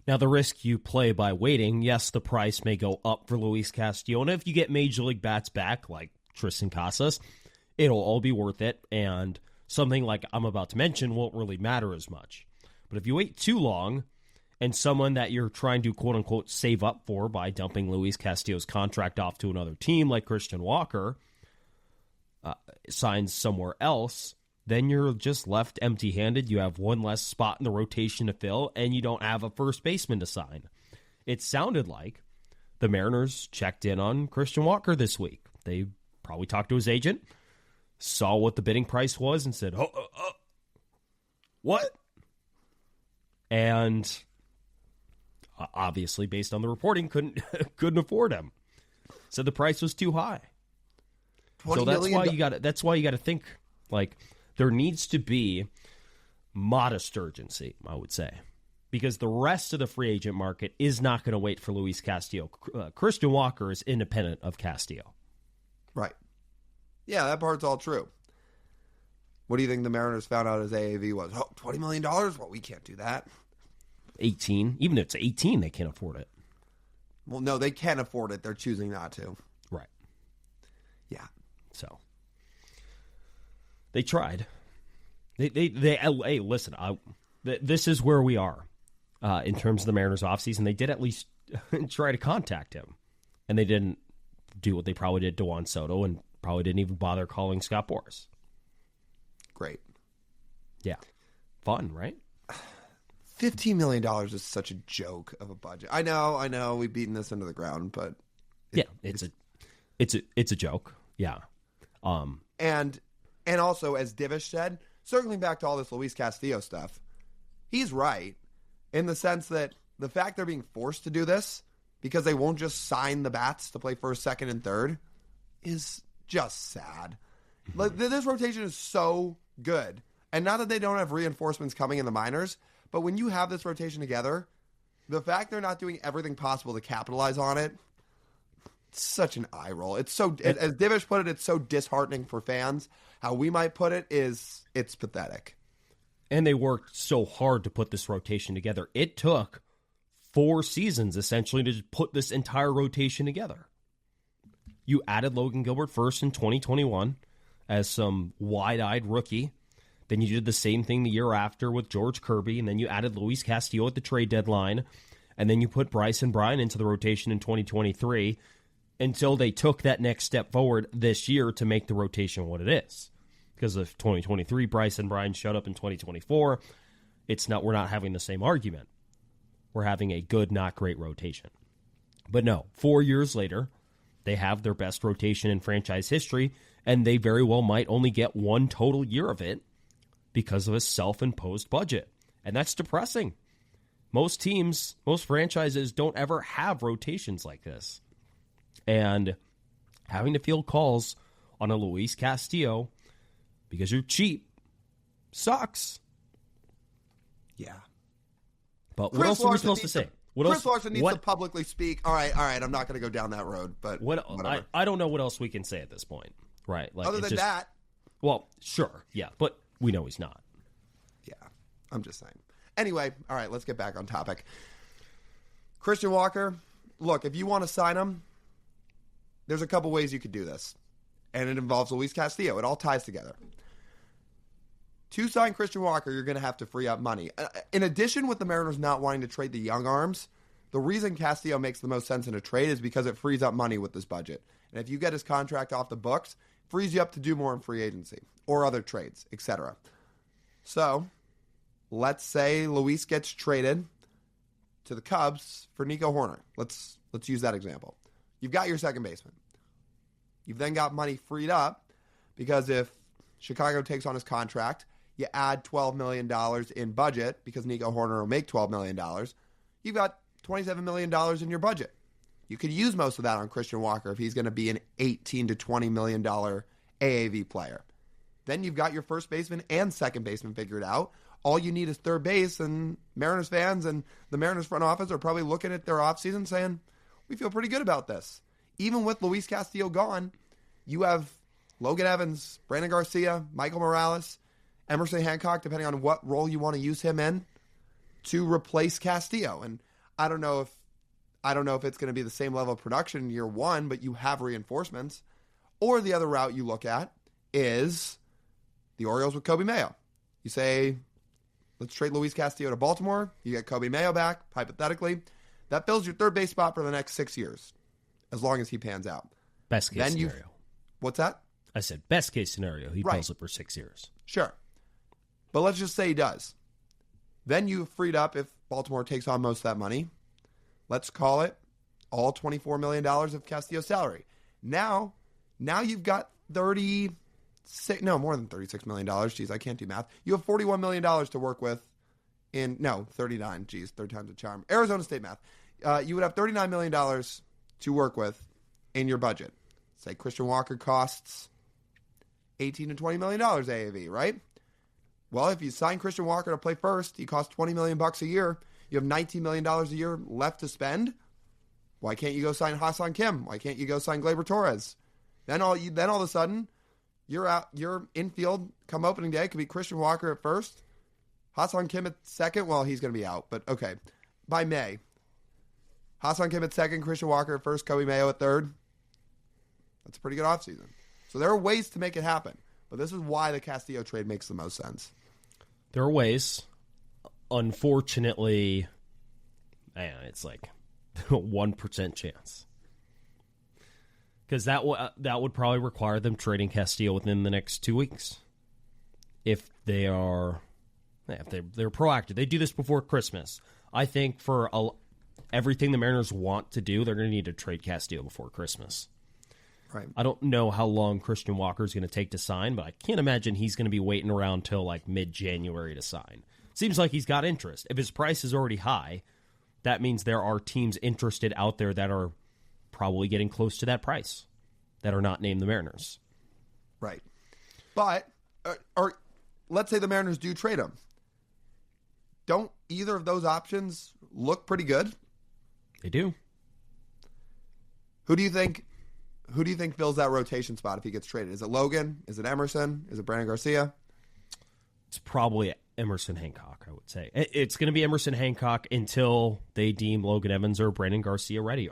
Now, the risk you play by waiting, yes, the price may go up for Luis Castillo. And if you get Major League bats back, like Tristan Casas, it'll all be worth it. And something like I'm about to mention won't really matter as much. But if you wait too long and someone that you're trying to, quote-unquote, save up for by dumping Luis Castillo's contract off to another team like Christian Walker signs somewhere else, then you're just left empty-handed. You have one less spot in the rotation to fill, and you don't have a first baseman to sign. It sounded like the Mariners checked in on Christian Walker this week. They probably talked to his agent, saw what the bidding price was, and said, what? And obviously, based on the reporting, couldn't afford him. Said the price was too high. So that's why you got to think, like, there needs to be modest urgency, I would say, because the rest of the free agent market is not going to wait for Luis Castillo. Christian Walker is independent of Castillo. Right. Yeah, that part's all true. What do you think the Mariners found out his AAV was? Oh, $20 million? Well, we can't do that. 18. Even if it's 18, they can't afford it. Well, no, they can afford it. They're choosing not to. Right. Yeah. So they tried. Hey, listen, this is where we are in terms of the Mariners offseason. They did at least try to contact him, and they didn't do what they probably did to Juan Soto and probably didn't even bother calling Scott Boras. Great. Yeah. Fun, right? $15 million is such a joke of a budget. I know, we've beaten this into the ground, but it's a joke. Yeah. And also, as Divish said, circling back to all this Luis Castillo stuff, he's right in the sense that the fact they're being forced to do this because they won't just sign the bats to play first, second, and third is just sad. Like, this rotation is so good. And not that they don't have reinforcements coming in the minors, but when you have this rotation together, the fact they're not doing everything possible to capitalize on it, it's such an eye roll. It's so, as Divish put it, it's so disheartening for fans. How we might put it is, it's pathetic. And they worked so hard to put this rotation together. It took 4 seasons, essentially, to just put this entire rotation together. You added Logan Gilbert first in 2021 as some wide-eyed rookie. Then you did the same thing the year after with George Kirby, and then you added Luis Castillo at the trade deadline, and then you put Bryson Bryan into the rotation in 2023 until they took that next step forward this year to make the rotation what it is. Because of 2023, Bryson Bryan showed up in 2024. We're not having the same argument. We're having a good, not great rotation. But no, 4 years later, they have their best rotation in franchise history, and they very well might only get one total year of it because of a self-imposed budget. And that's depressing. Most teams, most franchises don't ever have rotations like this. And having to field calls on a Luis Castillo because you're cheap sucks. Yeah. But what else are we supposed to say? Chris Larson needs to publicly speak. All right, I'm not going to go down that road. But I don't know what else we can say at this point. Right. Like, other than that. Well, sure. Yeah. But we know he's not. Yeah. I'm just saying. Anyway, all right, let's get back on topic. Christian Walker, look, if you want to sign him, there's a couple ways you could do this. And it involves Luis Castillo. It all ties together. To sign Christian Walker, you're going to have to free up money. In addition, with the Mariners not wanting to trade the young arms, the reason Castillo makes the most sense in a trade is because it frees up money with this budget. And if you get his contract off the books, it frees you up to do more in free agency or other trades, etc. So, let's say Luis gets traded to the Cubs for Nico Horner. Let's use that example. You've got your second baseman. You've then got money freed up because if Chicago takes on his contract, you add $12 million in budget because Nico Horner will make $12 million. You've got $27 million in your budget. You could use most of that on Christian Walker if he's going to be an $18 to $20 million AAV player. Then you've got your first baseman and second baseman figured out. All you need is third base, and Mariners fans and the Mariners front office are probably looking at their offseason saying, we feel pretty good about this. Even with Luis Castillo gone, you have Logan Evans, Brandon Garcia, Michael Morales, Emerson Hancock, depending on what role you want to use him in, to replace Castillo. And I don't know if it's going to be the same level of production in year one, but you have reinforcements. Or the other route you look at is the Orioles with Kobe Mayo. You say, let's trade Luis Castillo to Baltimore. You get Kobe Mayo back, hypothetically. That fills your third base spot for the next 6 years, as long as he pans out. Best case scenario. What's that? I said best case scenario. He fills it for 6 years. Sure. But let's just say he does. Then you've freed up, if Baltimore takes on most of that money, let's call it all $24 million of Castillo's salary. Now you've got more than $36 million. Geez, I can't do math. You have $41 million to work with 39. Geez, third time's a charm. Arizona State math. You would have $39 million to work with in your budget. Say Christian Walker costs $18 to $20 million AAV, right? Well, if you sign Christian Walker to play first, he costs $20 million a year. You have $19 million a year left to spend. Why can't you go sign Hassan Kim? Why can't you go sign Gleyber Torres? Then all of a sudden, you're out. Your infield come opening day could be Christian Walker at first, Hassan Kim at second. Well, he's going to be out, but okay. By May, Hassan Kim at second, Christian Walker at first, Kobe Mayo at third. That's a pretty good offseason. So there are ways to make it happen, but this is why the Castillo trade makes the most sense. There are ways. Unfortunately, it's like a 1% chance. Because that would probably require them trading Castillo within the next 2 weeks. If they're proactive. They do this before Christmas. I think for everything the Mariners want to do, they're going to need to trade Castillo before Christmas. Right. I don't know how long Christian Walker is going to take to sign, but I can't imagine he's going to be waiting around till like mid-January to sign. Seems like he's got interest. If his price is already high, that means there are teams interested out there that are probably getting close to that price that are not named the Mariners. Right. But, or let's say the Mariners do trade him. Don't either of those options look pretty good? They do. Who do you think fills that rotation spot if he gets traded? Is it Logan? Is it Emerson? Is it Brandon Garcia? It's probably Emerson Hancock, I would say. It's going to be Emerson Hancock until they deem Logan Evans or Brandon Garcia ready.